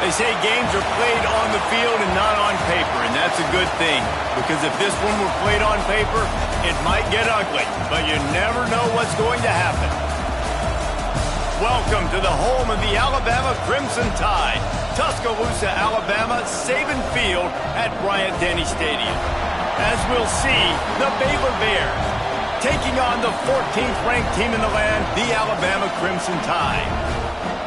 They say games are played on the field and not on paper, and that's a good thing. Because if this one were played on paper, it might get ugly, but you never know what's going to happen. Welcome to the home of the Alabama Crimson Tide, Tuscaloosa, Alabama, Saban Field at Bryant-Denny Stadium. As we'll see, the Baylor Bears taking on the 14th ranked team in the land, the Alabama Crimson Tide.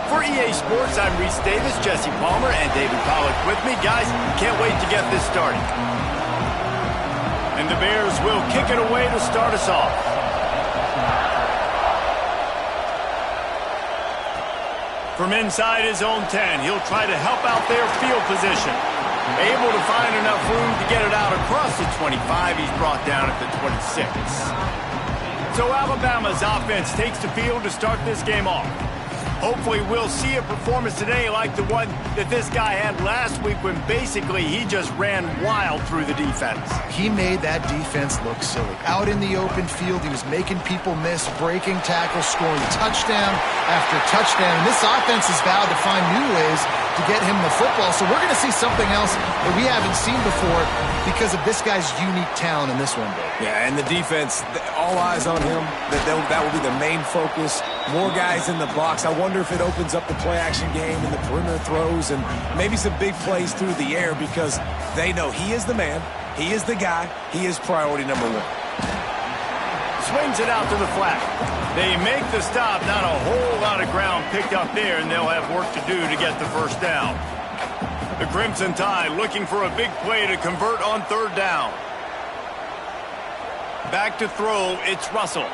For EA Sports, I'm Reese Davis, Jesse Palmer, and David Pollack with me. Guys, can't wait to get this started. And the Bears will kick it away to start us off. From inside his own 10, he'll try to help out their field position. Able to find enough room to get it out across the 25. He's brought down at the 26. So Alabama's offense takes the field to start this game off. Hopefully we'll see a performance today like the one that this guy had last week when basically he just ran wild through the defense. He made that defense look silly. Out in the open field, he was making people miss, breaking tackles, scoring touchdown after touchdown. And this offense has vowed to find new ways to get him the football. So we're going to see something else that we haven't seen before because of this guy's unique talent in this one, Dave. Yeah, and the defense, all eyes on him. That will be the main focus. More guys in the box. I wonder if it opens up the play-action game and the perimeter throws and maybe some big plays through the air because they know he is the man, he is the guy, he is priority number one. Swings it out to the flat. They make the stop. Not a whole lot of ground picked up there, and they'll have work to do to get the first down. The Crimson Tide looking for a big play to convert on third down. Back to throw, it's Russell.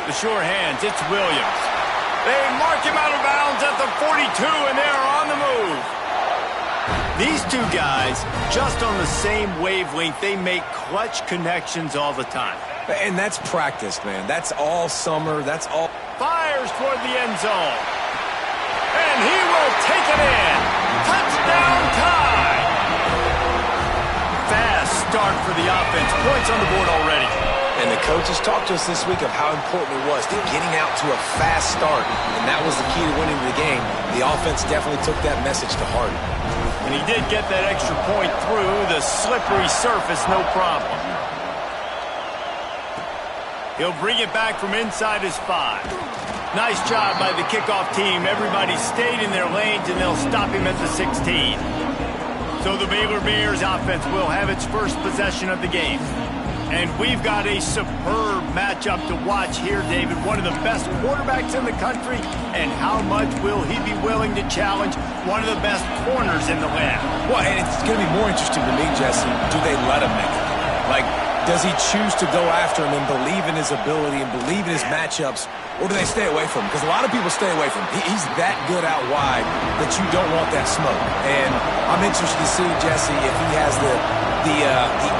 The sure hands, it's Williams. They mark him out of bounds at the 42, and they're on the move. These two guys, just on the same wavelength, they make clutch connections all the time. And that's practice, man. That's all summer. That's all. Fires toward the end zone. And he will take it in. Touchdown Tide. Fast start for the offense. Points on the board already. And the coaches talked to us this week of how important it was to getting out to a fast start. And that was the key to winning the game. The offense definitely took that message to heart. And he did get that extra point through the slippery surface, no problem. He'll bring it back from inside his 5. Nice job by the kickoff team. Everybody stayed in their lanes, and they'll stop him at the 16. So the Baylor Bears offense will have its first possession of the game. And we've got a superb matchup to watch here, David. One of the best quarterbacks in the country. And how much will he be willing to challenge one of the best corners in the land? Well, and it's going to be more interesting to me, Jesse. Do they let him make it? Like, does he choose to go after him and believe in his ability and believe in his matchups? Or do they stay away from him? Because a lot of people stay away from him. He's that good out wide that you don't want that smoke. And I'm interested to see, Jesse, if he has the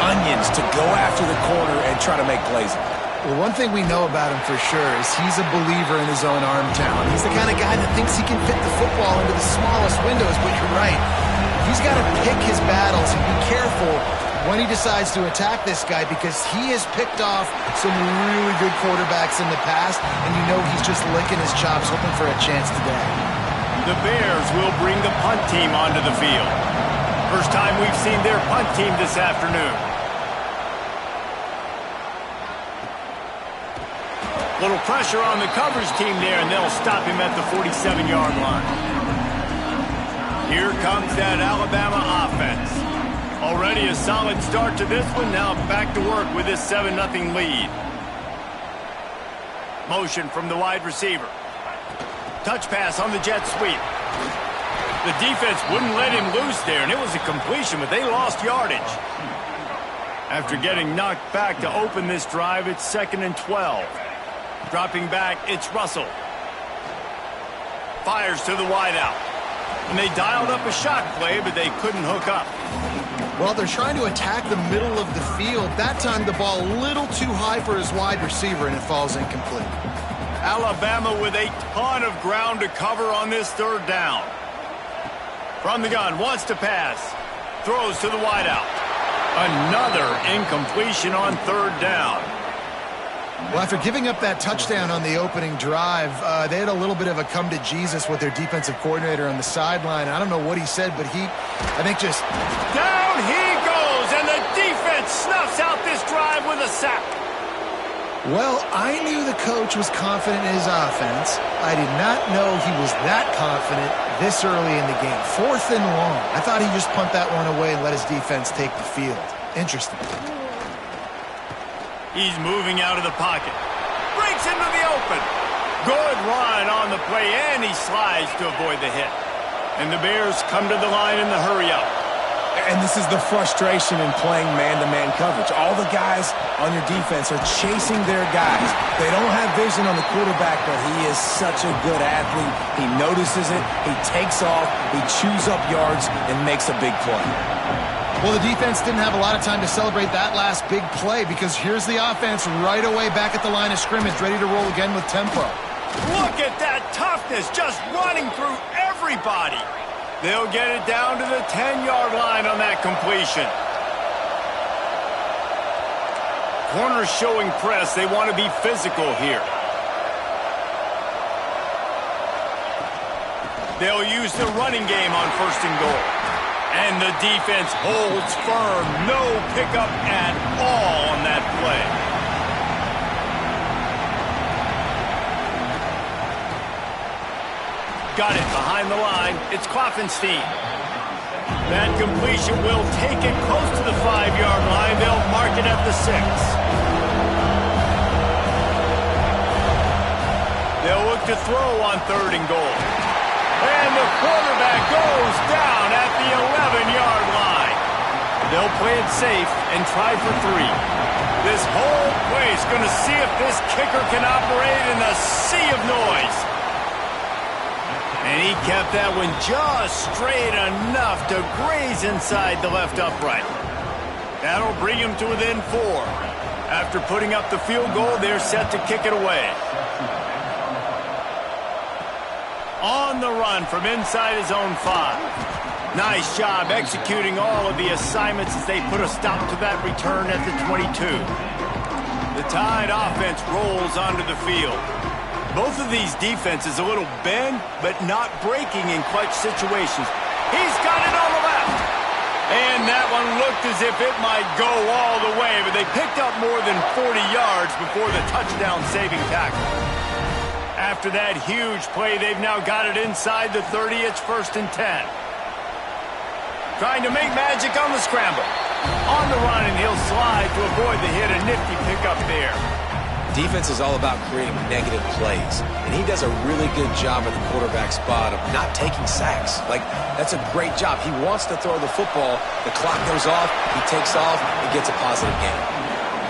onions to go after the corner and try to make plays. Well, one thing we know about him for sure is he's a believer in his own arm talent. He's the kind of guy that thinks he can fit the football into the smallest windows, but you're right. He's got to pick his battles and be careful when he decides to attack this guy because he has picked off some really good quarterbacks in the past, and you know he's just licking his chops hoping for a chance today. The Bears will bring the punt team onto the field. First time we've seen their punt team this afternoon. Little pressure on the coverage team there, and they'll stop him at the 47-yard line. Here comes that Alabama offense. Already a solid start to this one. Now back to work with this 7-0 lead. Motion from the wide receiver. Touch pass on the jet sweep. The defense wouldn't let him loose there, and it was a completion, but they lost yardage. After getting knocked back to open this drive, it's 2nd and 12. Dropping back, it's Russell. Fires to the wideout. And they dialed up a shot play, but they couldn't hook up. Well, they're trying to attack the middle of the field. That time the ball a little too high for his wide receiver, and it falls incomplete. Alabama with a ton of ground to cover on this third down. From the gun, wants to pass. Throws to the wideout. Another incompletion on third down. Well, after giving up that touchdown on the opening drive, they had a little bit of a come to Jesus with their defensive coordinator on the sideline. I don't know what he said, but I think just... Down he goes, and the defense snuffs out this drive with a sack. Well, I knew the coach was confident in his offense. I did not know he was that confident this early in the game. 4th and long. I thought he'd just punt that one away and let his defense take the field. Interesting. He's moving out of the pocket. Breaks into the open. Good run on the play, and he slides to avoid the hit. And the Bears come to the line in the hurry-up. And this is the frustration in playing man-to-man coverage. All the guys on your defense are chasing their guys. They don't have vision on the quarterback, but he is such a good athlete. He notices it, he takes off, he chews up yards, and makes a big play. Well, the defense didn't have a lot of time to celebrate that last big play because here's the offense right away back at the line of scrimmage, ready to roll again with tempo. Look at that toughness, just running through everybody. They'll get it down to the 10-yard line on that completion. Corners showing press. They want to be physical here. They'll use the running game on 1st and goal. And the defense holds firm. No pickup at all on that play. Got it behind the line. It's Klopfenstein. That completion will take it close to the 5-yard line. They'll mark it at the 6. They'll look to throw on 3rd and goal. And the quarterback goes down at the 11-yard line. They'll play it safe and try for 3. This whole place going to see if this kicker can operate in a sea of noise. And he kept that one just straight enough to graze inside the left upright. That'll bring him to within 4. After putting up the field goal, they're set to kick it away. On the run from inside his own 5. Nice job executing all of the assignments as they put a stop to that return at the 22. The Tide offense rolls onto the field. Both of these defenses a little bend, but not breaking in clutch situations. He's got it on the left. And that one looked as if it might go all the way, but they picked up more than 40 yards before the touchdown-saving tackle. After that huge play, they've now got it inside the 30. It's 1st and 10. Trying to make magic on the scramble. On the run, and he'll slide to avoid the hit. A nifty pickup there. Defense is all about creating negative plays, and he does a really good job at the quarterback spot of not taking sacks. Like, that's a great job. He wants to throw the football. The clock goes off, he takes off, and gets a positive gain.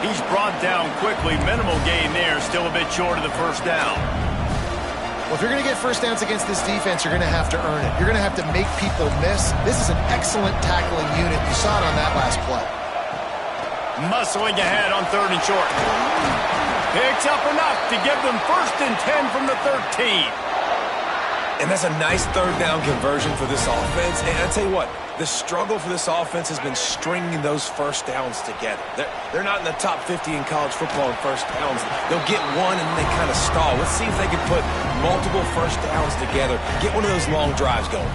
He's brought down quickly. Minimal gain there, still a bit short of the 1st down. Well, if you're going to get 1st downs against this defense, you're going to have to earn it. You're going to have to make people miss. This is an excellent tackling unit. You saw it on that last play. Muscling ahead on 3rd and short. Picks up enough to give them 1st and 10 from the 13. And that's a nice 3rd down conversion for this offense. And I tell you what, the struggle for this offense has been stringing those 1st downs together. They're not in the top 50 in college football in 1st downs. They'll get one and they kind of stall. Let's see if they can put multiple 1st downs together. Get one of those long drives going.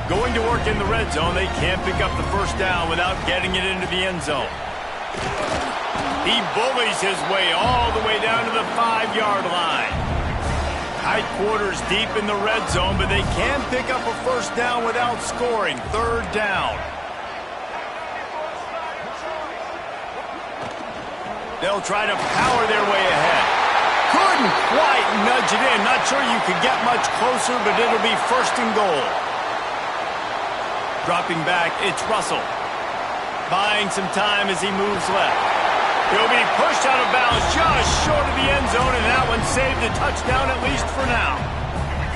Going to work in the red zone, they can't pick up the 1st down without getting it into the end zone. He bullies his way all the way down to the 5-yard line. Tight quarters deep in the red zone, but they can pick up a 1st down without scoring. 3rd down. They'll try to power their way ahead. Couldn't quite nudge it in. Not sure you could get much closer, but it'll be 1st and goal. Dropping back, it's Russell. Buying some time as he moves left. He'll be pushed out of bounds just short of the end zone, and that one saved a touchdown at least for now.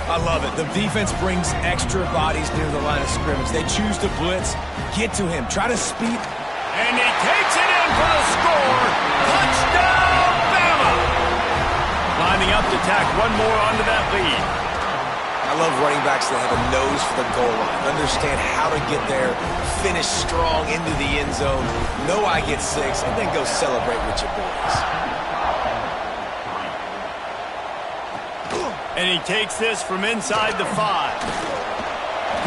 I love it. The defense brings extra bodies near the line of scrimmage. They choose to blitz, get to him, try to speed. And he takes it in for the score. Touchdown, Bama! Lining up to tack one more onto that lead. I love running backs that have a nose for the goal line. Understand how to get there, finish strong into the end zone, know I get 6, and then go celebrate with your boys. And he takes this from inside the 5.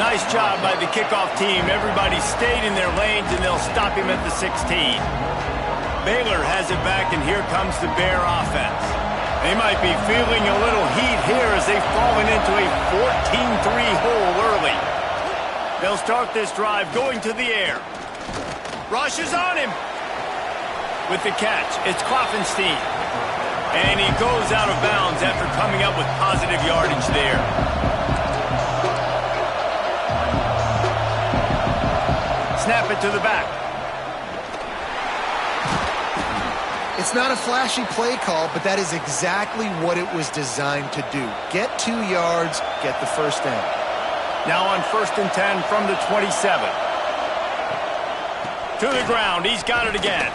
Nice job by the kickoff team. Everybody stayed in their lanes, and they'll stop him at the 16. Baylor has it back, and here comes the Bear offense. They might be feeling a little heat here as they've fallen into a 14-3 hole early. They'll start this drive going to the air. Rush is on him. With the catch, it's Kloffenstein. And he goes out of bounds after coming up with positive yardage there. Snap it to the back. It's not a flashy play call, but that is exactly what it was designed to do. Get 2 yards, get the first down. Now on 1st and 10 from the 27. To the ground, he's got it again.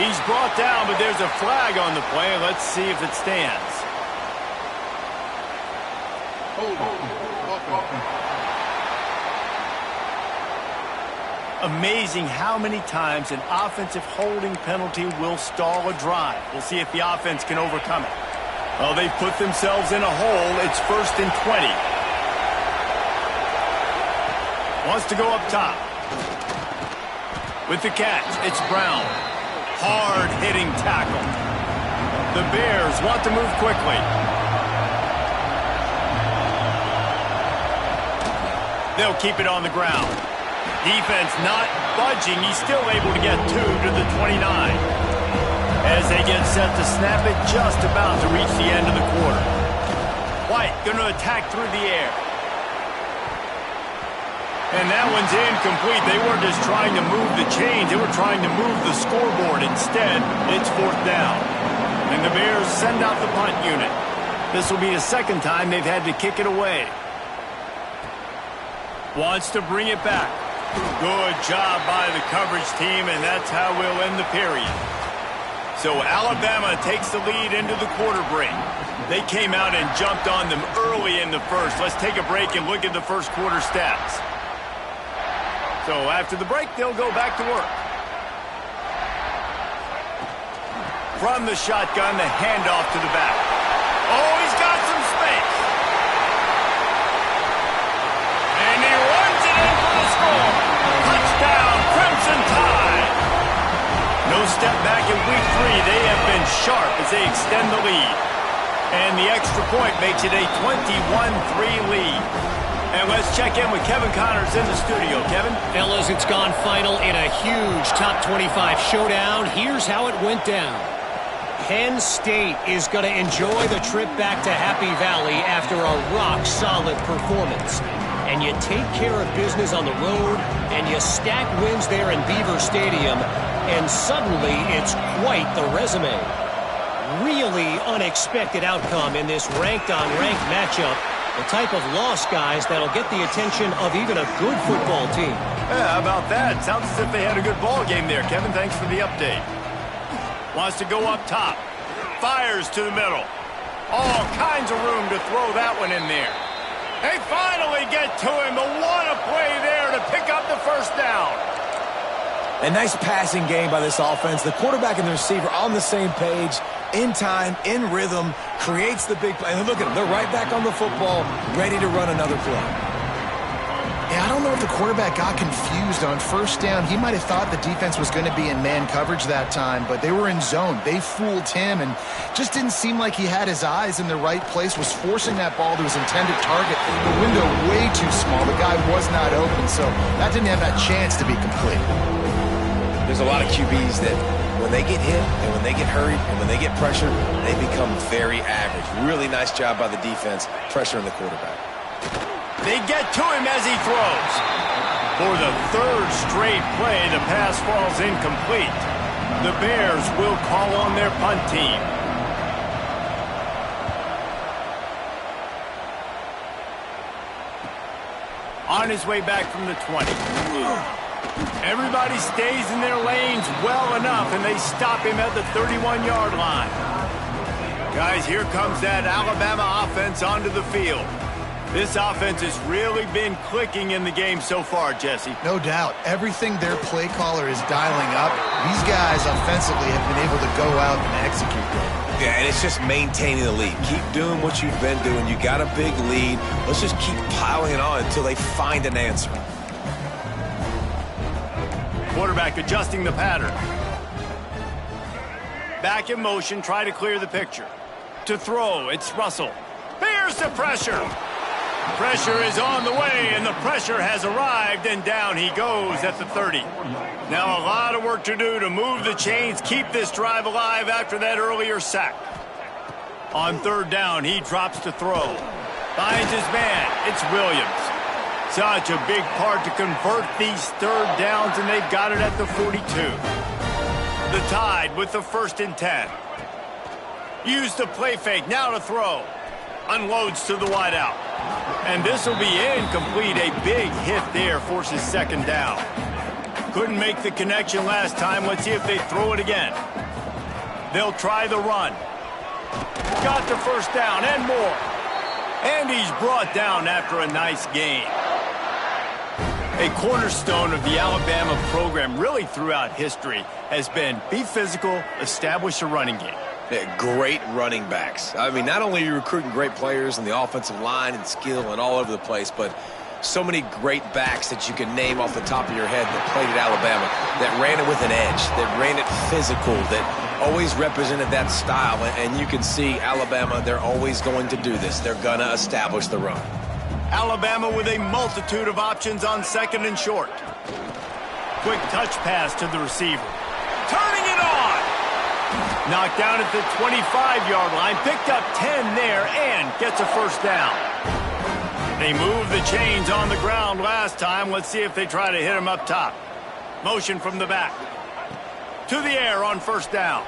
He's brought down, but there's a flag on the play. Let's see if it stands. Amazing how many times an offensive holding penalty will stall a drive. We'll see if the offense can overcome it. Well, they've put themselves in a hole. It's 1st and 20. Wants to go up top. With the catch, it's Brown. Hard-hitting tackle. The Bears want to move quickly. They'll keep it on the ground. Defense not budging. He's still able to get 2 to the 29. As they get set to snap it, just about to reach the end of the quarter. White going to attack through the air. And that one's incomplete. They weren't just trying to move the chains. They were trying to move the scoreboard. Instead, it's 4th down. And the Bears send out the punt unit. This will be the 2nd time they've had to kick it away. Wants to bring it back. Good job by the coverage team, and that's how we'll end the period. So Alabama takes the lead into the quarter break. They came out and jumped on them early in the first. Let's take a break and look at the first quarter stats. So after the break, they'll go back to work. From the shotgun, the handoff to the back. Oh, he's got some space. And he runs it in for the score. Touchdown, Crimson Tide. No step back in week 3. They have been sharp as they extend the lead. And the extra point makes it a 21-3 lead. And let's check in with Kevin Connors in the studio. Kevin? Fellas, it's gone final in a huge top 25 showdown. Here's how it went down. Penn State is going to enjoy the trip back to Happy Valley after a rock-solid performance. And you take care of business on the road, and you stack wins there in Beaver Stadium, and suddenly it's quite the resume. Really unexpected outcome in this ranked-on-ranked matchup. The type of loss, guys, that'll get the attention of even a good football team. Yeah, how about that? Sounds as if they had a good ball game there, Kevin. Thanks for the update. Wants to go up top. Fires to the middle. All kinds of room to throw that one in there. They finally get to him. But what a play there to pick up the first down. A nice passing game by this offense. The quarterback and the receiver on the same page, in time, in rhythm, creates the big play. And look at them. They're right back on the football, ready to run another play. Yeah, I don't know if the quarterback got confused on first down. He might have thought the defense was going to be in man coverage that time, but they were in zone. They fooled him and just didn't seem like he had his eyes in the right place, was forcing that ball to his intended target. The window way too small. The guy was not open, so that didn't have that chance to be complete. There's a lot of QBs that when they get hit and when they get hurried and when they get pressured, they become very average. Really nice job by the defense pressuring the quarterback. They get to him as he throws. For the 3rd straight play, the pass falls incomplete. The Bears will call on their punt team. On his way back from the 20. Everybody stays in their lanes well enough, and they stop him at the 31-yard line. Guys, here comes that Alabama offense onto the field. This offense has really been clicking in the game so far, Jesse. No doubt. Everything their play caller is dialing up, these guys offensively have been able to go out and execute them. Yeah, and it's just maintaining the lead. Keep doing what you've been doing. You got a big lead. Let's just keep piling it on until they find an answer. Quarterback adjusting the pattern. Back in motion, try to clear the picture. To throw, it's Russell. Here's the pressure. Pressure is on the way, and the pressure has arrived, and down he goes at the 30. Now a lot of work to do to move the chains, keep this drive alive after that earlier sack. On third down, he drops to throw. Finds his man. It's Williams. Such a big part to convert these third downs, and they've got it at the 42. The Tide with the 1st and 10. Use the play fake, now to throw. Unloads to the wideout. And this will be incomplete. A big hit there forces 2nd down. Couldn't make the connection last time. Let's see if they throw it again. They'll try the run. Got the 1st down and more. And he's brought down after a nice gain. A cornerstone of the Alabama program really throughout history has been be physical, establish a running game. Yeah, great running backs. I mean, not only are you recruiting great players in the offensive line and skill and all over the place, but so many great backs that you can name off the top of your head that played at Alabama, that ran it with an edge, that ran it physical, that always represented that style. And you can see Alabama, they're always going to do this. They're going to establish the run. Alabama with a multitude of options on 2nd and short. Quick touch pass to the receiver. Turning it on! Knocked down at the 25-yard line. Picked up 10 there and gets a 1st down. They moved the chains on the ground last time. Let's see if they try to hit him up top. Motion from the back. To the air on 1st down.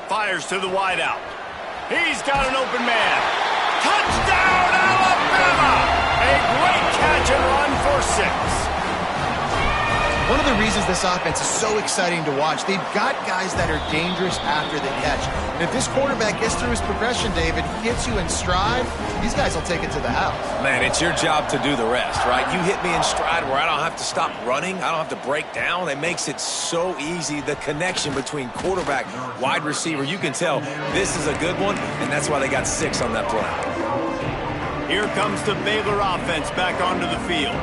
Fires to the wideout. He's got an open man. Touchdown, Alabama! A great catch and run for 6. One of the reasons this offense is so exciting to watch, they've got guys that are dangerous after the catch. And if this quarterback gets through his progression, David, gets you in stride, these guys will take it to the house. Man, it's your job to do the rest, right? You hit me in stride where I don't have to stop running. I don't have to break down. It makes it so easy. The connection between quarterback, wide receiver, you can tell this is a good one, and that's why they got 6 on that play. Here comes the Baylor offense back onto the field.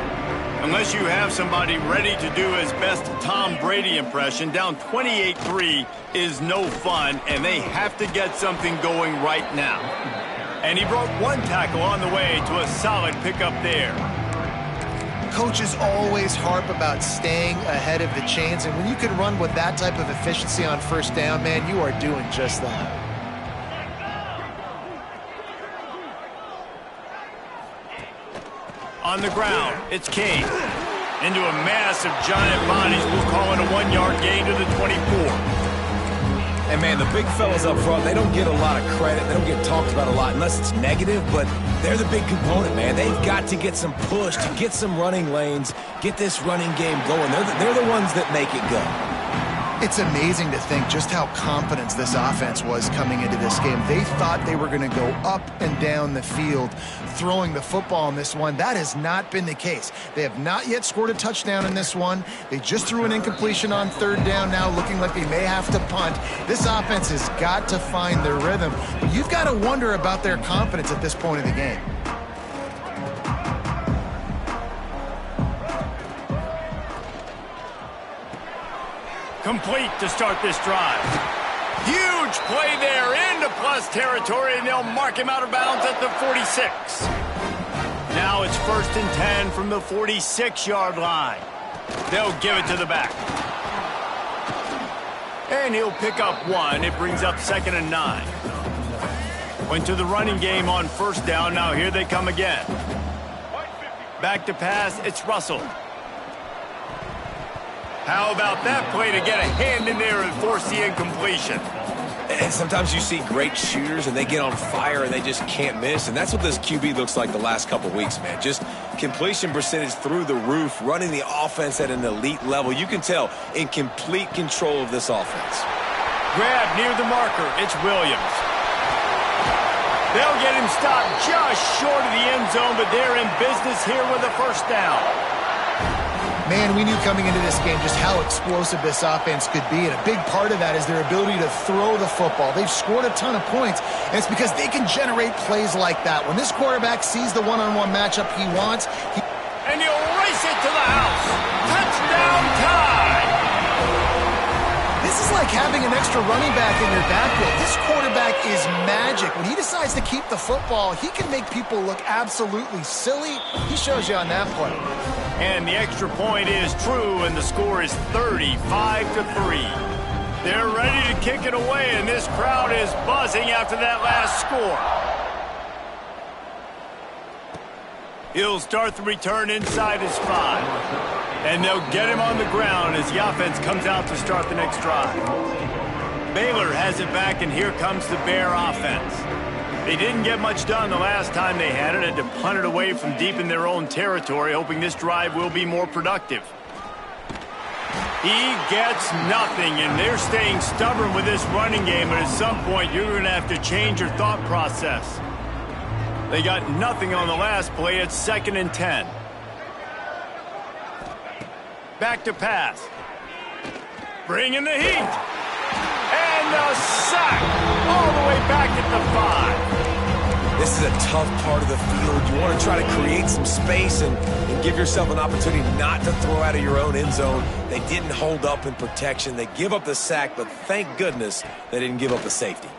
Unless you have somebody ready to do his best Tom Brady impression, down 28-3 is no fun, and they have to get something going right now. And he broke 1 tackle on the way to a solid pickup there. Coaches always harp about staying ahead of the chains, and when you can run with that type of efficiency on 1st down, man, you are doing just that. On the ground, it's Kane. Into a mass of giant bodies. We'll call it a 1-yard gain to the 24. And, man, the big fellas up front, they don't get a lot of credit. They don't get talked about a lot unless it's negative, but they're the big component, man. They've got to get some push, to get some running lanes, get this running game going. They're the ones that make it go. It's amazing to think just how confident this offense was coming into this game. They thought they were going to go up and down the field throwing the football in this one. That has not been the case. They have not yet scored a touchdown in this one. They just threw an incompletion on 3rd down now, looking like they may have to punt. This offense has got to find their rhythm. But you've got to wonder about their confidence at this point of the game. Complete to start this drive. Huge play there into plus territory, and they'll mark him out of bounds at the 46. Now it's 1st and 10 from the 46-yard line. They'll give it to the back. And he'll pick up 1. It brings up 2nd and 9. Went to the running game on 1st down. Now here they come again. Back to pass, it's Russell. How about that play to get a hand in there and force the incompletion? And sometimes you see great shooters and they get on fire and they just can't miss. And that's what this QB looks like the last couple weeks, man. Just completion percentage through the roof, running the offense at an elite level. You can tell in complete control of this offense. Grab near the marker. It's Williams. They'll get him stopped just short of the end zone, but they're in business here with a 1st down. Man, we knew coming into this game just how explosive this offense could be, and a big part of that is their ability to throw the football. They've scored a ton of points, and it's because they can generate plays like that. When this quarterback sees the one-on-one matchup he wants, and he'll race it to the house. Touchdown time! This is like having an extra running back in your backfield. This quarterback is magic. When he decides to keep the football, he can make people look absolutely silly. He shows you on that play. And the extra point is true, and the score is 35-3. They're ready to kick it away, and this crowd is buzzing after that last score. He'll start the return inside his 5. And they'll get him on the ground as the offense comes out to start the next drive. Baylor has it back, and here comes the Bear offense. They didn't get much done the last time they had it, had to punt it away from deep in their own territory, hoping this drive will be more productive. He gets nothing, and they're staying stubborn with this running game, but at some point you're going to have to change your thought process. They got nothing on the last play. It's 2nd and 10. Back to pass. Bringing the heat. And a sack all the way back at the 5. This is a tough part of the field. You want to try to create some space and give yourself an opportunity not to throw out of your own end zone. They didn't hold up in protection. They give up the sack, but thank goodness they didn't give up the safety.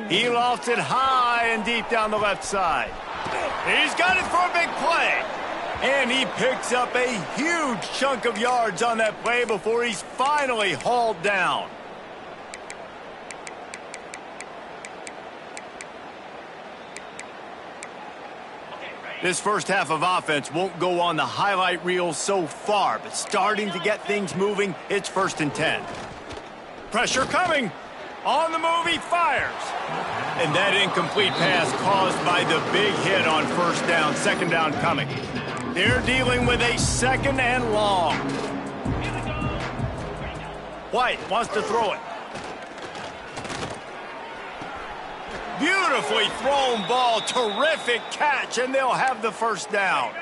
He lofts it high and deep down the left side. He's got it for a big play. And he picks up a huge chunk of yards on that play before he's finally hauled down. This first half of offense won't go on the highlight reel so far, but starting to get things moving, it's 1st and 10. Pressure coming. On the move, he fires. And that incomplete pass caused by the big hit on 1st down, 2nd down coming. They're dealing with a 2nd and long. White wants to throw it. Beautifully thrown ball, terrific catch, and they'll have the 1st down.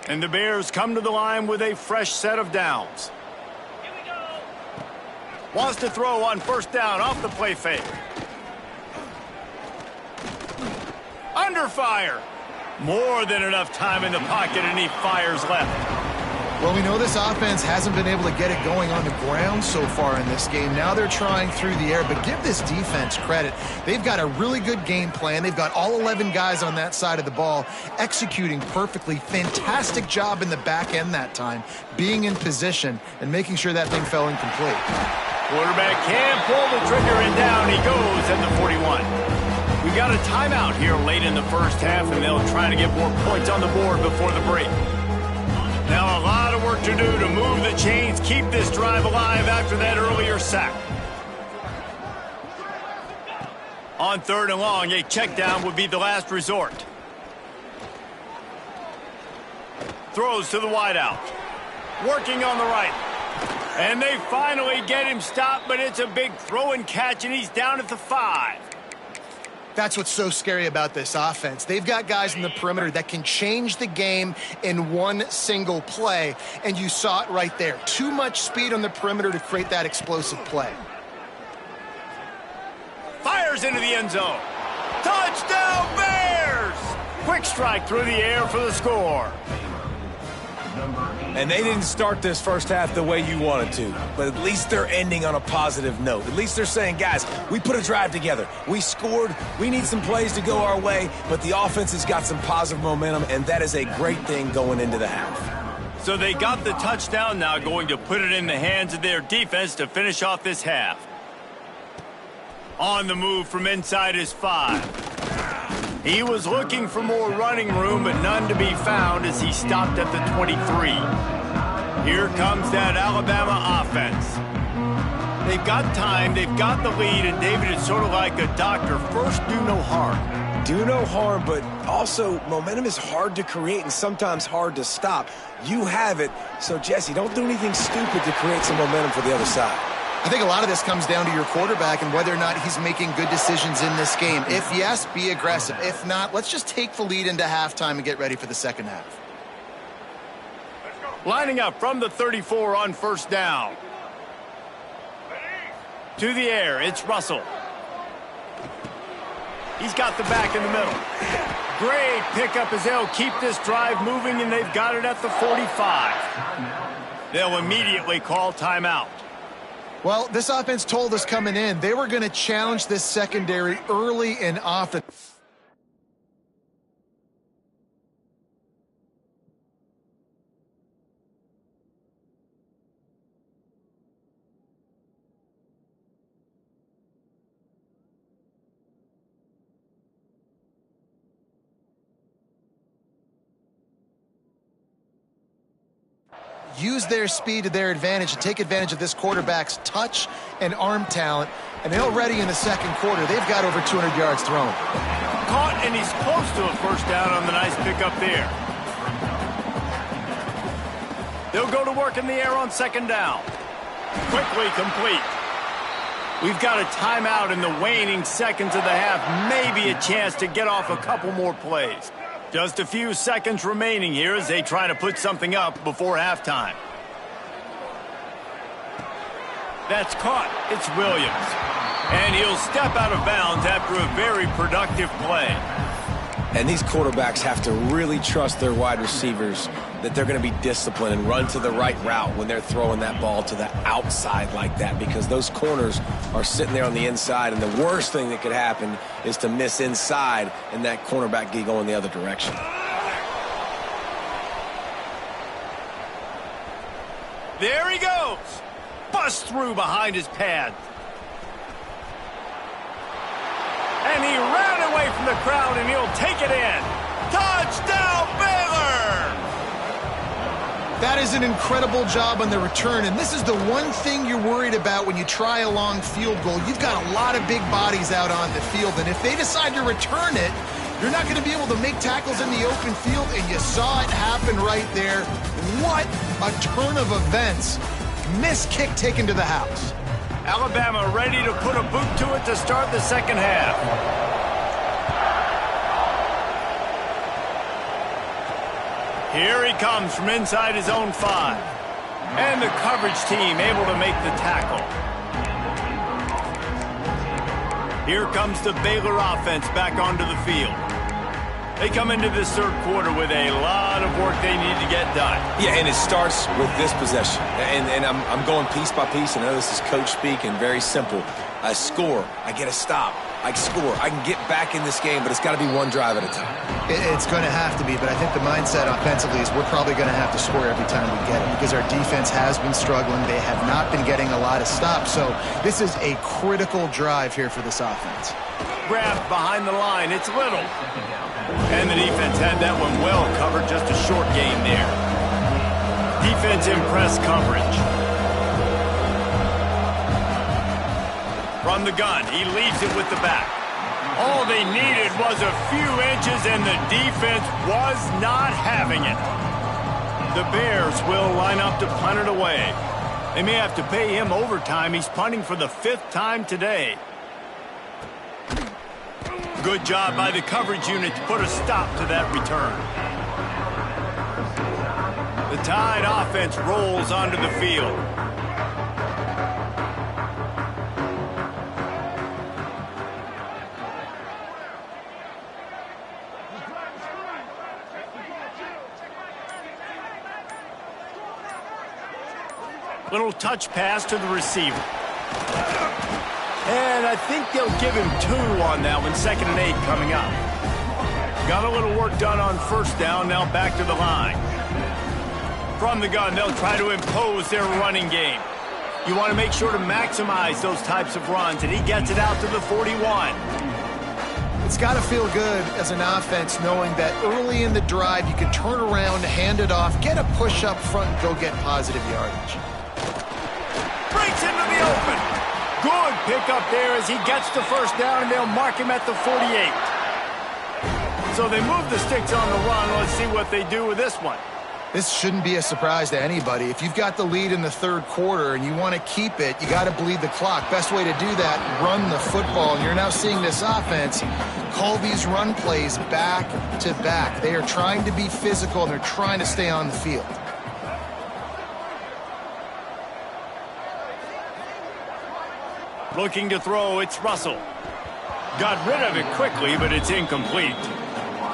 And the Bears come to the line with a fresh set of downs. Wants to throw on 1st down off the play fake. Under fire. More than enough time in the pocket, and he fires left. Well, we know this offense hasn't been able to get it going on the ground so far in this game. Now they're trying through the air, but give this defense credit. They've got a really good game plan. They've got all 11 guys on that side of the ball executing perfectly. Fantastic job in the back end that time, being in position and making sure that thing fell incomplete. Quarterback can pull the trigger, and down he goes at the 41. We got a timeout here late in the first half, and they'll try to get more points on the board before the break. Now a lot of work to do to move the chains, keep this drive alive after that earlier sack. On 3rd and long, a check down would be the last resort. Throws to the wideout. Working on the right. And they finally get him stopped, but it's a big throw and catch, and he's down at the 5. That's what's so scary about this offense. They've got guys in the perimeter that can change the game in one single play, and you saw it right there. Too much speed on the perimeter to create that explosive play. Fires into the end zone. Touchdown, Bears! Quick strike through the air for the score. And they didn't start this first half the way you wanted to, but at least they're ending on a positive note. At least they're saying, guys, we put a drive together. We scored. We need some plays to go our way, but the offense has got some positive momentum, and that is a great thing going into the half. So they got the touchdown, now going to put it in the hands of their defense to finish off this half. On the move from inside his 5. He was looking for more running room, but none to be found as he stopped at the 23. Here comes that Alabama offense. They've got time, they've got the lead, and David is sort of like a doctor. First, do no harm. Do no harm, but also momentum is hard to create and sometimes hard to stop. You have it, so Jesse, don't do anything stupid to create some momentum for the other side. I think a lot of this comes down to your quarterback and whether or not he's making good decisions in this game. If yes, be aggressive. If not, let's just take the lead into halftime and get ready for the second half. Lining up from the 34 on first down. To the air, it's Russell. He's got the back in the middle. Great pickup as they'll keep this drive moving, and they've got it at the 45. They'll immediately call timeout. Well, this offense told us coming in they were going to challenge this secondary early and often. Use their speed to their advantage and take advantage of this quarterback's touch and arm talent. And already in the second quarter, they've got over 200 yards thrown. Caught, and he's close to a first down on the nice pickup there. They'll go to work in the air on second down. Quickly complete. We've got a timeout in the waning seconds of the half. Maybe a chance to get off a couple more plays. Just a few seconds remaining here as they try to put something up before halftime. That's caught. It's Williams. And he'll step out of bounds after a very productive play. And these quarterbacks have to really trust their wide receivers that they're going to be disciplined and run to the right route when they're throwing that ball to the outside like that, because those corners are sitting there on the inside, and the worst thing that could happen is to miss inside and that cornerback get going the other direction. There he goes. Bust through behind his pad. And he ran away from the crowd, and he'll take it in. Touchdown, Baylor! That is an incredible job on the return, and this is the one thing you're worried about when you try a long field goal. You've got a lot of big bodies out on the field, and if they decide to return it, you're not going to be able to make tackles in the open field, and you saw it happen right there. What a turn of events. Missed kick taken to the house. Alabama ready to put a boot to it to start the second half. Here he comes from inside his own 5. And the coverage team able to make the tackle. Here comes the Baylor offense back onto the field. They come into this third quarter with a lot of work they need to get done. Yeah, and it starts with this possession. And I'm going piece by piece. I know this is coach speak and very simple. I score. I get a stop. I score. I can get back in this game, but it's got to be one drive at a time. It's going to have to be, but I think the mindset offensively is we're probably going to have to score every time we get it because our defense has been struggling. They have not been getting a lot of stops, so this is a critical drive here for this offense. Grabbed behind the line. It's Little. And the defense had that one well covered. Just a short gain there. Defense in press coverage. From the gun, he leaves it with the back. All they needed was a few inches, and the defense was not having it. The Bears will line up to punt it away. They may have to pay him overtime. He's punting for the 5th time today. Good job by the coverage unit to put a stop to that return. The Tide offense rolls onto the field. Little touch pass to the receiver. And I think they'll give him 2 on that one. 2nd and 8 coming up. Got a little work done on first down. Now back to the line. From the gun, they'll try to impose their running game. You want to make sure to maximize those types of runs, and he gets it out to the 41. It's got to feel good as an offense knowing that early in the drive you can turn around, hand it off, get a push up front, and go get positive yardage. Breaks into the open. Good pickup there as he gets the first down, and they'll mark him at the 48. So they move the sticks on the run. Let's see what they do with this one. This shouldn't be a surprise to anybody. If you've got the lead in the third quarter and you want to keep it, you got to bleed the clock. Best way to do that, run the football. And you're now seeing this offense call these run plays back to back. They are trying to be physical, and they're trying to stay on the field. Looking to throw, it's Russell. Got rid of it quickly, but it's incomplete.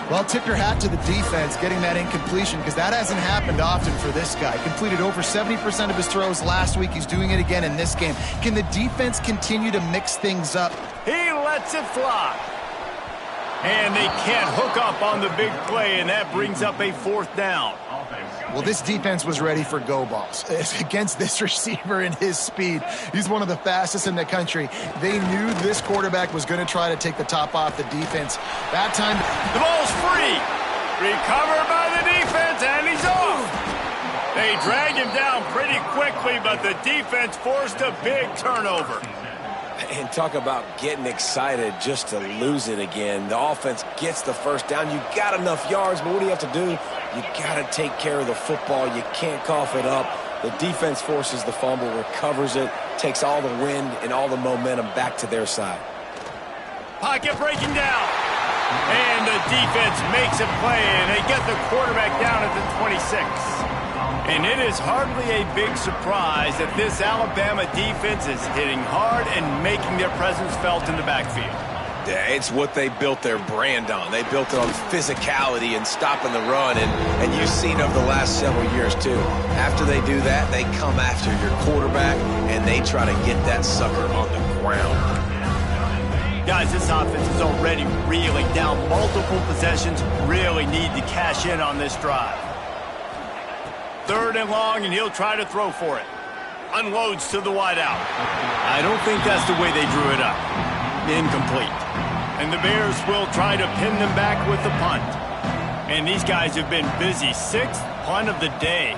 Well, tip your hat to the defense getting that incompletion, because that hasn't happened often for this guy. Completed over 70% of his throws last week. He's doing it again in this game. Can the defense continue to mix things up? He lets it fly. And they can't hook up on the big play, and that brings up a 4th down. Well, this defense was ready for go balls. Against this receiver and his speed, he's one of the fastest in the country. They knew this quarterback was going to try to take the top off the defense. That time, the ball's free. Recovered by the defense, and he's off. They drag him down pretty quickly, but the defense forced a big turnover. And talk about getting excited just to lose it again. The offense gets the first down. You got enough yards, but what do you have to do? You got to take care of the football. You can't cough it up. The defense forces the fumble, recovers it, takes all the wind and all the momentum back to their side. Pocket breaking down. And the defense makes a play, and they get the quarterback down at the 26. And it is hardly a big surprise that this Alabama defense is hitting hard and making their presence felt in the backfield. Yeah, it's what they built their brand on. They built it on physicality and stopping the run, and you've seen over the last several years, too. After they do that, they come after your quarterback, and they try to get that sucker on the ground. Guys, this offense is already reeling down multiple possessions. Really need to cash in on this drive. 3rd and long, and he'll try to throw for it. Unloads to the wideout. I don't think that's the way they drew it up. Incomplete. And the Bears will try to pin them back with the punt. And these guys have been busy. 6th punt of the day.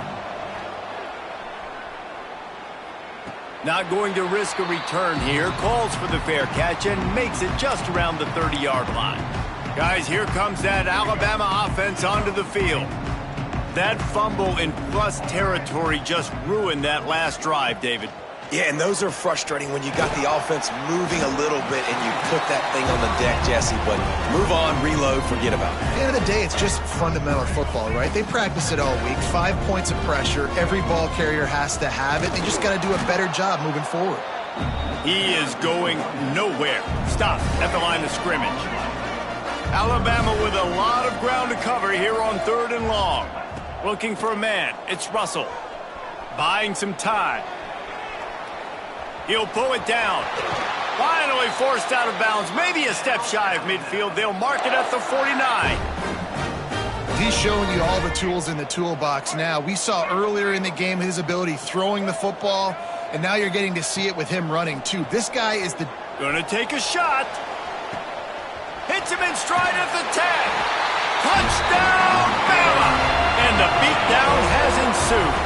Not going to risk a return here. Calls for the fair catch and makes it just around the 30-yard line. Guys, here comes that Alabama offense onto the field. That fumble in plus territory just ruined that last drive, David. Yeah, and those are frustrating when you got the offense moving a little bit and you put that thing on the deck, Jesse. But move on, reload, forget about it. At the end of the day, it's just fundamental football, right? They practice it all week. 5 points of pressure. Every ball carrier has to have it. They just got to do a better job moving forward. He is going nowhere. Stop at the line of scrimmage. Alabama with a lot of ground to cover here on 3rd and long. Looking for a man. It's Russell. Buying some time. He'll pull it down. Finally forced out of bounds. Maybe a step shy of midfield. They'll mark it at the 49. He's showing you all the tools in the toolbox now. We saw earlier in the game his ability throwing the football, and now you're getting to see it with him running too. This guy is the... Gonna take a shot. Hits him in stride at the 10. Touchdown, Bama! And the beatdown has ensued.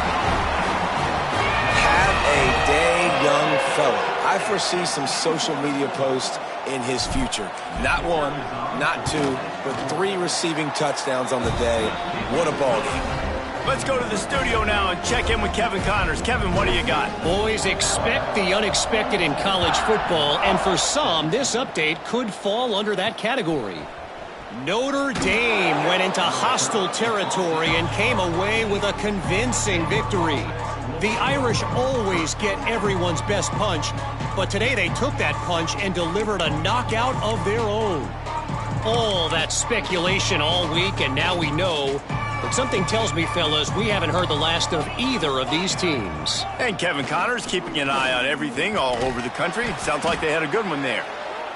Have a day, young fella. I foresee some social media posts in his future. Not 1, not 2, but 3 receiving touchdowns on the day. What a ball game. Let's go to the studio now and check in with Kevin Connors. Kevin, what do you got? Boys, expect the unexpected in college football, and for some, this update could fall under that category. Notre Dame went into hostile territory and came away with a convincing victory. The Irish always get everyone's best punch, but today they took that punch and delivered a knockout of their own. All that speculation all week, and now we know. But something tells me, fellas, we haven't heard the last of either of these teams. And Kevin Connors keeping an eye on everything all over the country. Sounds like they had a good one there.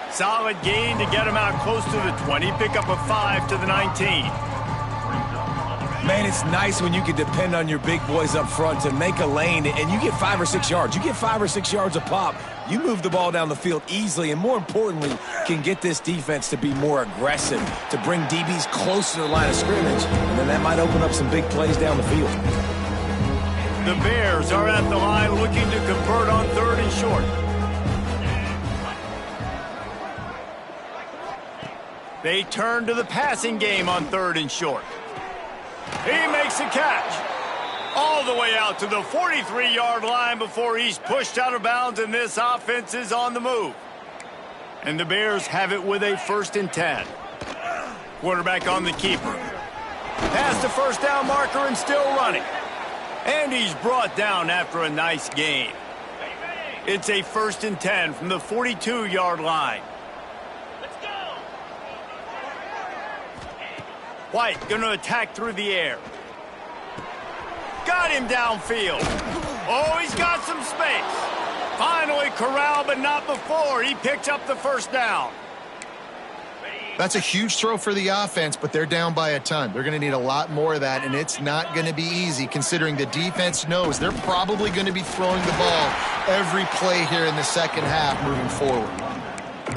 Solid gain to get them out close to the 20. Pick up a 5 to the 19. Man, it's nice when you can depend on your big boys up front to make a lane, and you get 5 or 6 yards. You get 5 or 6 yards a pop. You move the ball down the field easily, and more importantly, can get this defense to be more aggressive, to bring DBs closer to the line of scrimmage, and then that might open up some big plays down the field. The Bears are at the line looking to convert on 3rd and short. They turn to the passing game on 3rd and short. He makes a catch all the way out to the 43-yard line before he's pushed out of bounds, and this offense is on the move. And the Bears have it with a 1st and 10. Quarterback on the keeper. Past the first down marker and still running. And he's brought down after a nice gain. It's a 1st and 10 from the 42-yard line. Let's go! White going to attack through the air. Got him downfield. Oh, he's got some space. Finally corralled, but not before. He picks up the 1st down. That's a huge throw for the offense, but they're down by a ton. They're going to need a lot more of that, and it's not going to be easy considering the defense knows they're probably going to be throwing the ball every play here in the second half moving forward.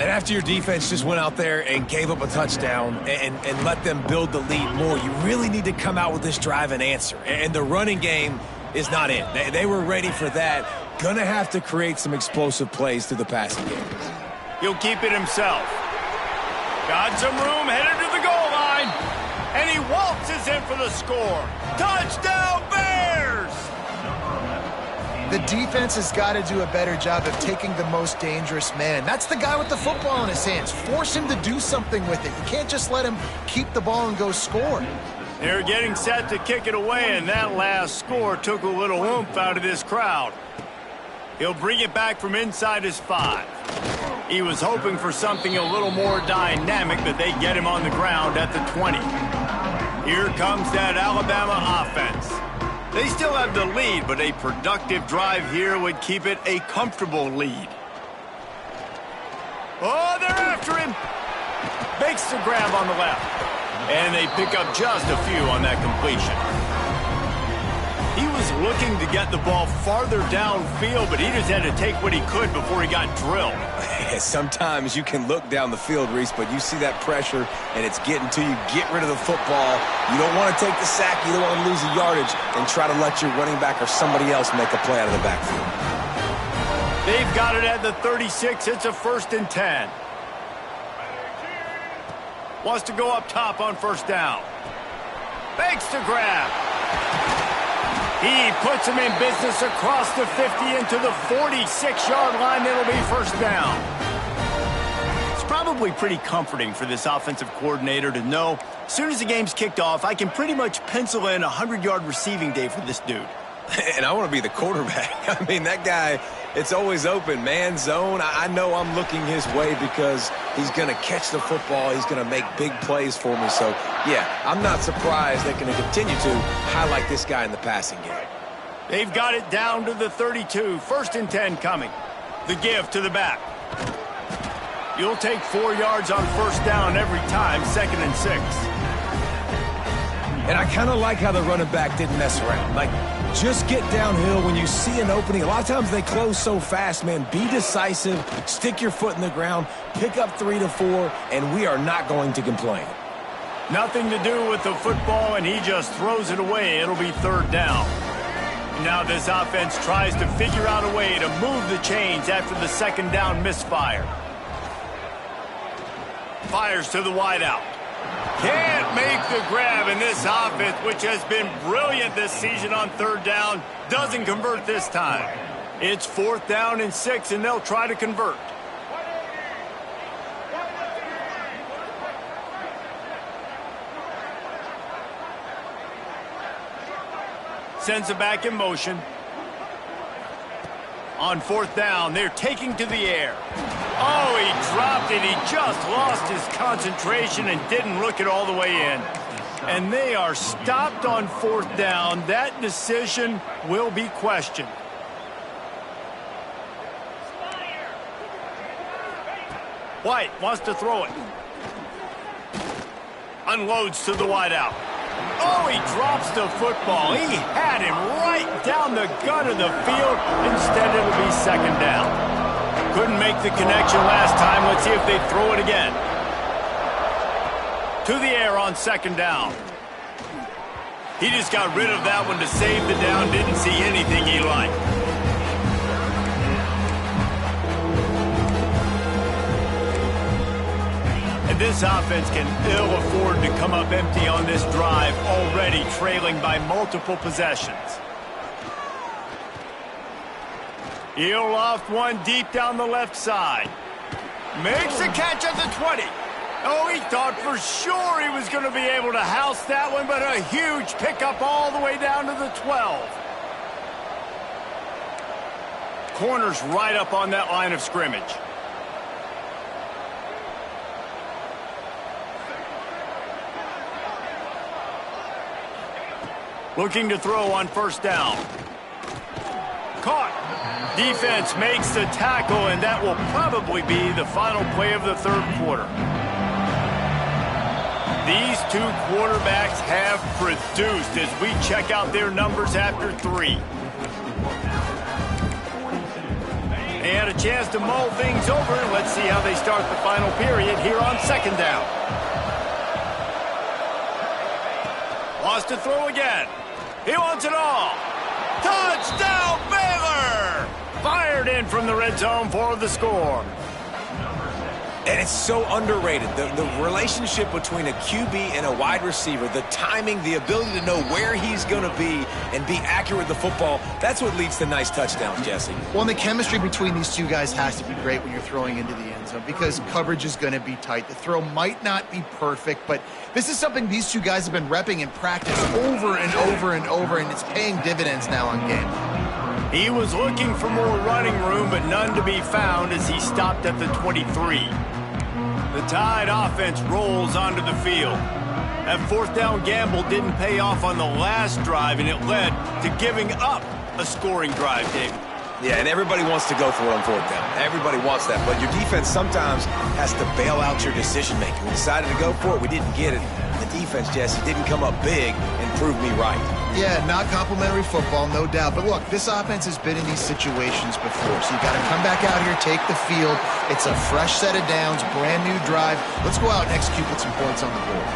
And after your defense just went out there and gave up a touchdown and let them build the lead more, you really need to come out with this drive and answer. And the running game is not in. They were ready for that. Going to have to create some explosive plays through the passing game. He'll keep it himself. Got some room, headed to the goal line. And he waltzes in for the score. Touchdown, Bears! The defense has got to do a better job of taking the most dangerous man. That's the guy with the football in his hands. Force him to do something with it. You can't just let him keep the ball and go score. They're getting set to kick it away, and that last score took a little oomph out of this crowd. He'll bring it back from inside his 5. He was hoping for something a little more dynamic, but they get him on the ground at the 20. Here comes that Alabama offense. They still have the lead, but a productive drive here would keep it a comfortable lead. Oh, they're after him. Makes the grab on the left. And they pick up just a few on that completion. He was looking to get the ball farther downfield, but he just had to take what he could before he got drilled. Sometimes you can look down the field, Reese, but you see that pressure and it's getting to you. Get rid of the football. You don't want to take the sack. You don't want to lose the yardage and try to let your running back or somebody else make a play out of the backfield. They've got it at the 36. It's a 1st and 10. Wants to go up top on 1st down. Fakes to grab. He puts him in business across the 50 into the 46-yard line. It'll be 1st down. It's probably pretty comforting for this offensive coordinator to know as soon as the game's kicked off, I can pretty much pencil in a 100-yard receiving day for this dude. And I want to be the quarterback. I mean, that guy, it's always open, man, zone. I know I'm looking his way because he's going to catch the football. He's going to make big plays for me. So, yeah, I'm not surprised they're going to continue to highlight this guy in the passing game. They've got it down to the 32. 1st and 10 coming. The give to the back. You'll take 4 yards on 1st down every time, 2nd and 6. And I kind of like how the running back didn't mess around. Like, just get downhill when you see an opening. A lot of times they close so fast, man. Be decisive, stick your foot in the ground, pick up 3 to 4, and we are not going to complain. Nothing to do with the football, and he just throws it away. It'll be 3rd down. Now this offense tries to figure out a way to move the chains after the 2nd down misfire. Fires to the wideout. Can't make the grab, and this offense, which has been brilliant this season on 3rd down, doesn't convert this time. It's 4th down and 6, and they'll try to convert. Sends it back in motion. On 4th down, they're taking to the air. Oh, he dropped it. He just lost his concentration and didn't look it all the way in. And they are stopped on 4th down. That decision will be questioned. White wants to throw it. Unloads to the wideout. Oh, he drops the football. He had him right down the gut of the field. Instead, it'll be 2nd down. Couldn't make the connection last time. Let's see if they throw it again. To the air on 2nd down. He just got rid of that one to save the down. Didn't see anything he liked. And this offense can ill afford to come up empty on this drive, already trailing by multiple possessions. He'll loft one deep down the left side. Makes a catch at the 20. Oh, he thought for sure he was going to be able to house that one, but a huge pickup all the way down to the 12. corner's right up on that line of scrimmage. Looking to throw on first down. Caught. Defense makes the tackle, and that will probably be the final play of the third quarter. These two quarterbacks have produced as we check out their numbers after 3. They had a chance to mull things over, and let's see how they start the final period here on second down. Wants to throw again. He wants it all. Touchdown, Baylor! Fired in from the red zone for the score. And it's so underrated. The relationship between a QB and a wide receiver, the timing, the ability to know where he's going to be and be accurate with the football, that's what leads to nice touchdowns, Jesse. Well, and the chemistry between these two guys has to be great when you're throwing into the end zone because coverage is going to be tight. The throw might not be perfect, but this is something these two guys have been repping in practice over and over and over, and it's paying dividends now on game. He was looking for more running room, but none to be found as he stopped at the 23. The Tide offense rolls onto the field. That fourth down gamble didn't pay off on the last drive, and it led to giving up a scoring drive, David. Yeah, and everybody wants to go for it on fourth down. Everybody wants that, but your defense sometimes has to bail out your decision-making. We decided to go for it. We didn't get it. The defense, Jesse, didn't come up big and prove me right. Yeah, not complimentary football, no doubt. But look, this offense has been in these situations before, so you got to come back out here, take the field. It's a fresh set of downs, brand new drive. Let's go out and execute with some points on the board.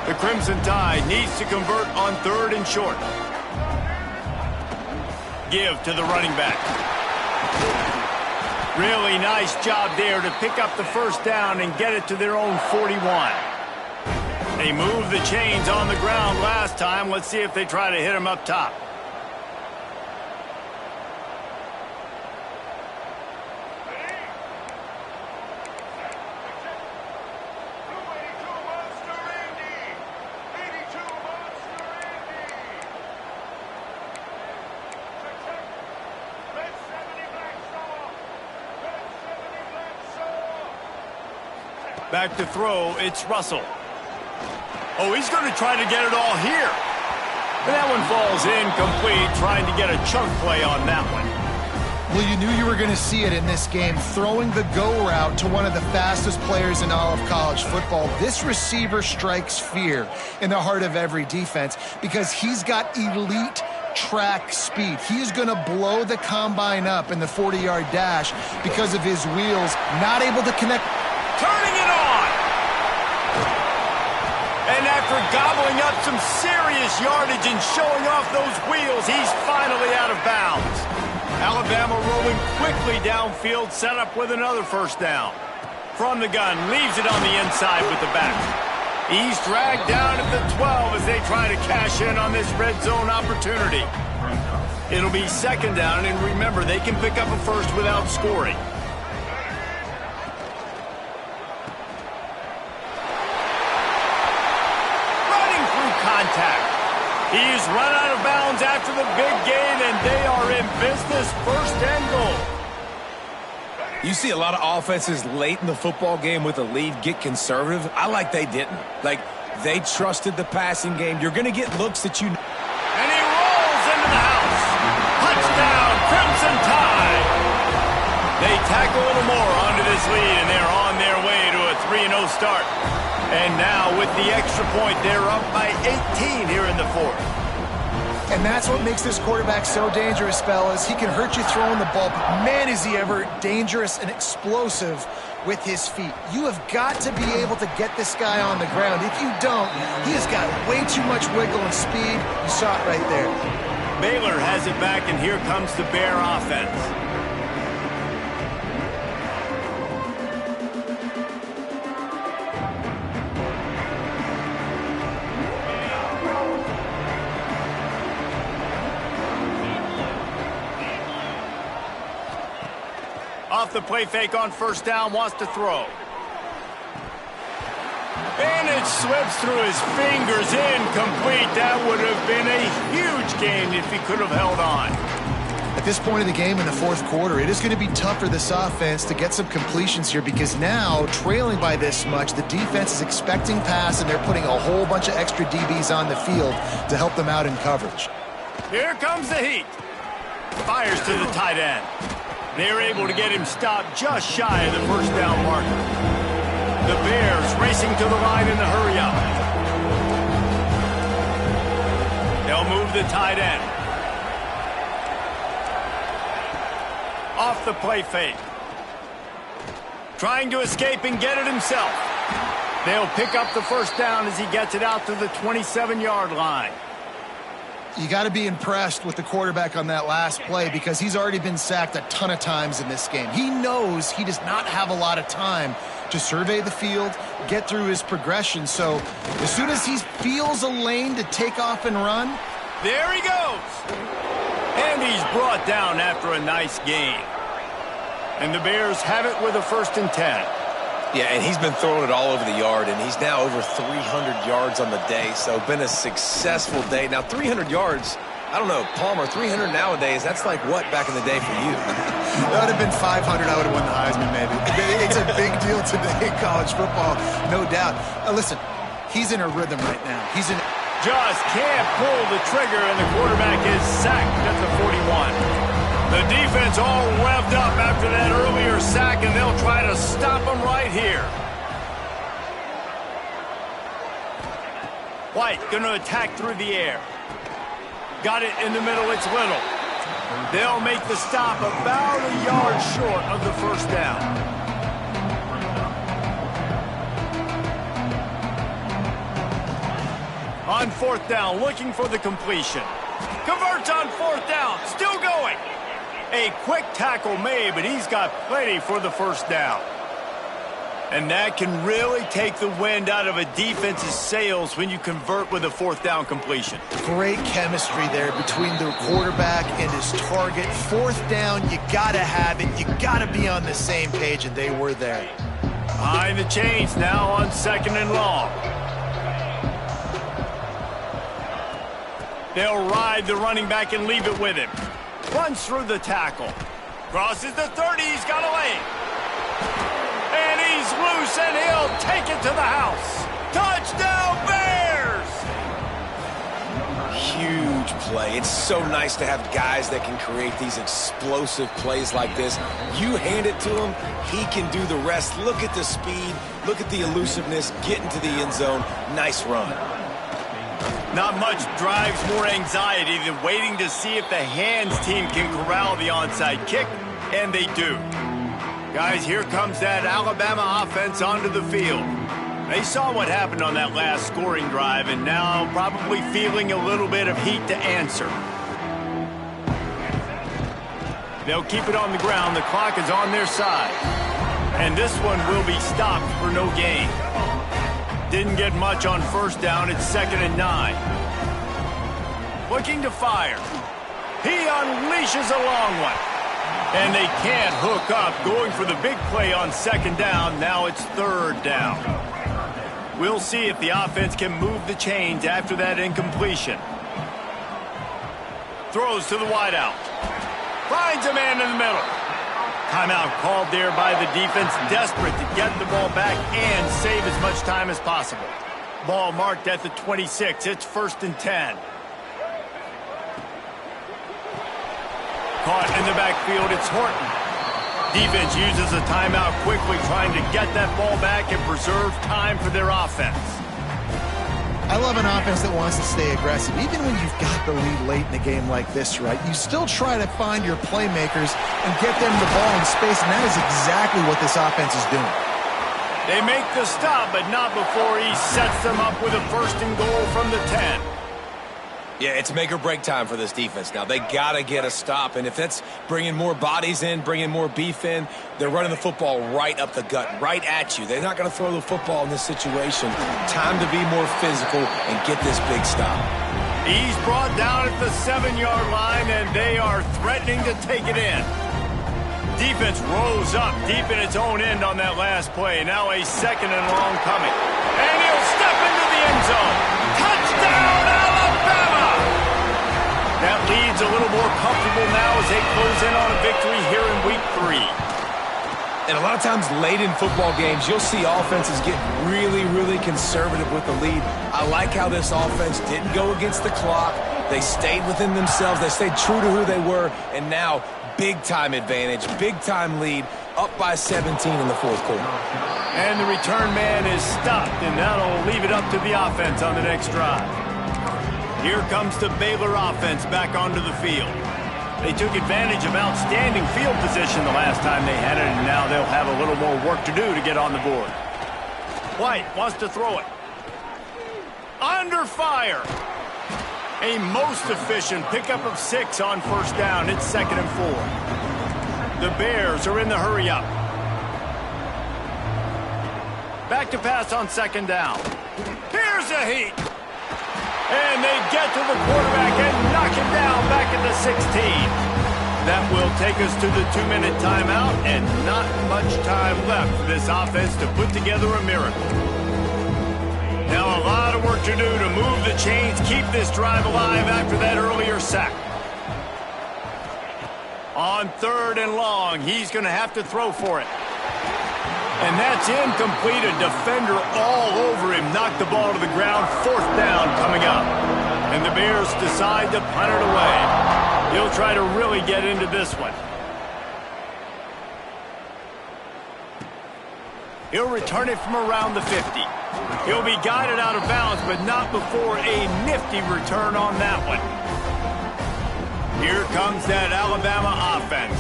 The Crimson Tide needs to convert on third and short. Give to the running back. Really nice job there to pick up the first down and get it to their own 41. They moved the chains on the ground last time. Let's see if they try to hit him up top. Back to throw, it's Russell. Oh, he's going to try to get it all here. And that one falls incomplete, trying to get a chunk play on that one. Well, you knew you were going to see it in this game, throwing the go route to one of the fastest players in all of college football. This receiver strikes fear in the heart of every defense because he's got elite track speed. He is going to blow the combine up in the 40-yard dash because of his wheels, not able to connect. Turning it on! And after gobbling up some serious yardage and showing off those wheels, he's finally out of bounds. Alabama rolling quickly downfield, set up with another first down. From the gun, leaves it on the inside with the back. He's dragged down at the 12 as they try to cash in on this red zone opportunity. It'll be second down, and remember, they can pick up a first without scoring. Contact. He's run out of bounds after the big gain, and they are in business, first and goal. You see a lot of offenses late in the football game with a lead get conservative. I like they didn't. Like, they trusted the passing game. You're going to get looks that you... And he rolls into the house. Touchdown, Crimson Tide. They tack a little more onto this lead, and they're on their way to a 3-0 start. And now, with the extra point, they're up by 18 here in the fourth. And that's what makes this quarterback so dangerous, fellas. He can hurt you throwing the ball, but man, is he ever dangerous and explosive with his feet. You have got to be able to get this guy on the ground. If you don't, he has got way too much wiggle and speed. You saw it right there. Baylor has it back, and here comes the Bear offense. Off the play fake on first down, wants to throw. And it slips through his fingers, incomplete. That would have been a huge gain if he could have held on. A At this point of the game in the fourth quarter, it is going to be tough for this offense to get some completions here because now, trailing by this much, the defense is expecting pass and they're putting a whole bunch of extra DBs on the field to help them out in coverage. Here comes the heat. Fires to the tight end. They're able to get him stopped just shy of the first down marker. The Bears racing to the line in the hurry-up. They'll move the tight end. Off the play fake. Trying to escape and get it himself. They'll pick up the first down as he gets it out to the 27-yard line. You got to be impressed with the quarterback on that last play because he's already been sacked a ton of times in this game. He knows he does not have a lot of time to survey the field, get through his progression. So as soon as he feels a lane to take off and run, there he goes. And he's brought down after a nice gain. And the Bears have it with a 1st and 10. Yeah, and he's been throwing it all over the yard, and he's now over 300 yards on the day, so been a successful day. Now, 300 yards, I don't know, Palmer, 300 nowadays, that's like what back in the day for you? That would have been 500. I would have won the Heisman, maybe. It's a big deal today in college football, no doubt. Listen, he's in a rhythm right now. He's in. Just can't pull the trigger, and the quarterback is sacked at the 41. The defense all revved up after that earlier sack, and they'll try to stop him right here. White going to attack through the air. Got it in the middle, it's Little. They'll make the stop about a yard short of the first down. On 4th down, looking for the completion. Converts on 4th down, still going. A quick tackle made, but he's got plenty for the first down. And that can really take the wind out of a defense's sails when you convert with a 4th down completion. Great chemistry there between the quarterback and his target. 4th down, you got to have it. You got to be on the same page, and they were there. Behind the chains now on 2nd and long. They'll ride the running back and leave it with him. Runs through the tackle. Crosses the 30. He's got a lane. And he's loose, and he'll take it to the house. Touchdown, Bears! Huge play. It's so nice to have guys that can create these explosive plays like this. You hand it to him, he can do the rest. Look at the speed. Look at the elusiveness. Get into the end zone. Nice run. Not much drives more anxiety than waiting to see if the hands team can corral the onside kick, and they do. Guys, here comes that Alabama offense onto the field. They saw what happened on that last scoring drive, and now probably feeling a little bit of heat to answer. They'll keep it on the ground. The clock is on their side. And this one will be stopped for no gain. Didn't get much on 1st down. It's 2nd and 9. Looking to fire. He unleashes a long one. And they can't hook up. Going for the big play on 2nd down. Now it's 3rd down. We'll see if the offense can move the chains after that incompletion. Throws to the wideout. Finds a man in the middle. Timeout called there by the defense, desperate to get the ball back and save as much time as possible. Ball marked at the 26. It's 1st and 10. Caught in the backfield, it's Horton. Defense uses a timeout quickly, trying to get that ball back and preserve time for their offense. I love an offense that wants to stay aggressive. Even when you've got the lead late in a game like this, right, you still try to find your playmakers and get them the ball in space, and that is exactly what this offense is doing. They make the stop, but not before he sets them up with a 1st and goal from the 10. Yeah, it's make or break time for this defense now. They got to get a stop, and if that's bringing more bodies in, bringing more beef in, they're running the football right up the gut, right at you. They're not going to throw the football in this situation. Time to be more physical and get this big stop. He's brought down at the 7-yard line, and they are threatening to take it in. Defense rose up deep in its own end on that last play. Now a 2nd and long coming. And he'll step into the end zone. Touchdown, Alabama! That lead's a little more comfortable now as they close in on a victory here in Week 3. And a lot of times late in football games, you'll see offenses get really, really conservative with the lead. I like how this offense didn't go against the clock. They stayed within themselves. They stayed true to who they were. And now, big-time advantage, big-time lead, up by 17 in the fourth quarter. And the return man is stopped, and that'll leave it up to the offense on the next drive. Here comes the Baylor offense back onto the field. They took advantage of outstanding field position the last time they had it, and now they'll have a little more work to do to get on the board. White wants to throw it. Under fire. A most efficient pickup of 6 on first down. It's 2nd and 4. The Bears are in the hurry-up. Back to pass on 2nd down. Here's a heat. And they get to the quarterback and knock him down back at the 16. That will take us to the 2-minute timeout, and not much time left for this offense to put together a miracle. Now a lot of work to do to move the chains, keep this drive alive after that earlier sack. On 3rd and long, he's going to have to throw for it. And that's incomplete. A defender all over him. Knocked the ball to the ground. 4th down coming up. And the Bears decide to punt it away. He'll try to really get into this one. He'll return it from around the 50. He'll be guided out of bounds, but not before a nifty return on that one. Here comes that Alabama offense.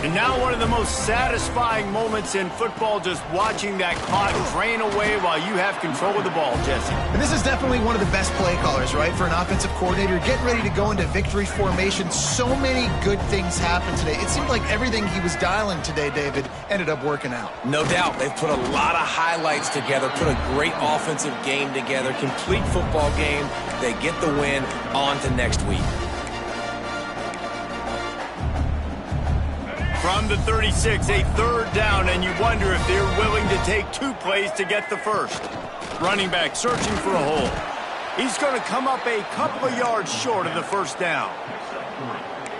And now one of the most satisfying moments in football, just watching that clock drain away while you have control of the ball, Jesse. And this is definitely one of the best play callers, right, for an offensive coordinator. Getting ready to go into victory formation. So many good things happened today. It seemed like everything he was dialing today, David, ended up working out. No doubt. They've put a lot of highlights together, put a great offensive game together, complete football game. They get the win. On to next week. From the 36, a 3rd down, and you wonder if they're willing to take 2 plays to get the first. Running back searching for a hole. He's going to come up a couple of yards short of the 1st down.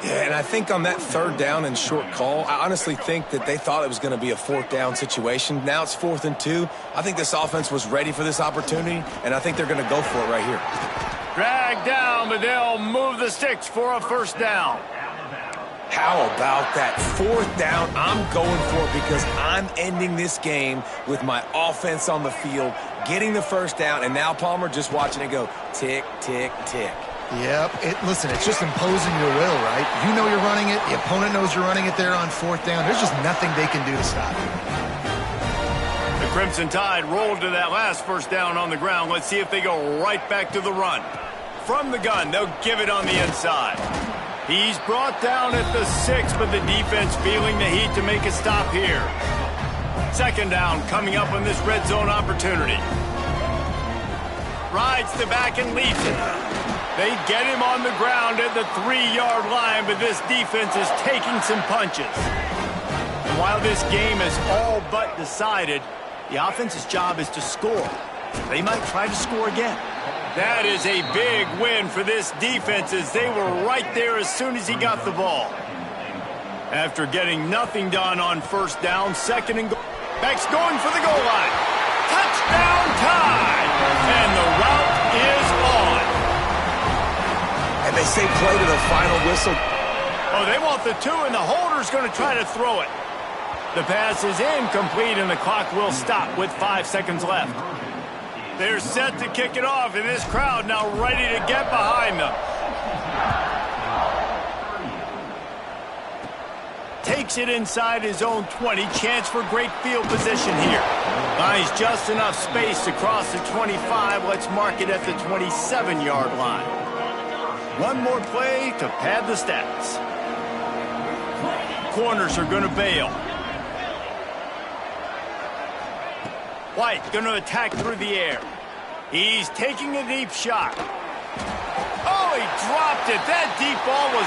Yeah, and I think on that 3rd down and short call, I honestly think that they thought it was going to be a 4th down situation. Now it's 4th and 2. I think this offense was ready for this opportunity, and I think they're going to go for it right here. Dragged down, but they'll move the sticks for a 1st down. How about that 4th down? I'm going for it because I'm ending this game with my offense on the field, getting the 1st down, and now Palmer just watching it go tick, tick, tick. Yep. Listen, it's just imposing your will, right? You know you're running it. The opponent knows you're running it there on 4th down. There's just nothing they can do to stop it. The Crimson Tide rolled to that last 1st down on the ground. Let's see if they go right back to the run. From the gun, they'll give it on the inside. He's brought down at the 6, but the defense feeling the heat to make a stop here. 2nd down coming up on this red zone opportunity. Rides the back and leads it. They get him on the ground at the 3-yard line, but this defense is taking some punches. And while this game is all but decided, the offense's job is to score. They might try to score again. That is a big win for this defense as they were right there as soon as he got the ball. After getting nothing done on 1st down, 2nd and goal. Beck's going for the goal line. Touchdown Tide! And the route is on. And they say play to the final whistle. Oh, they want the 2, and the holder's going to try to throw it. The pass is incomplete, and the clock will stop with 5 seconds left. They're set to kick it off, and this crowd now ready to get behind them. Takes it inside his own 20. Chance for great field position here. Finds just enough space to cross the 25. Let's mark it at the 27-yard line. One more play to pad the stats. Corners are going to bail. White going to attack through the air. He's taking a deep shot. Oh, he dropped it. That deep ball was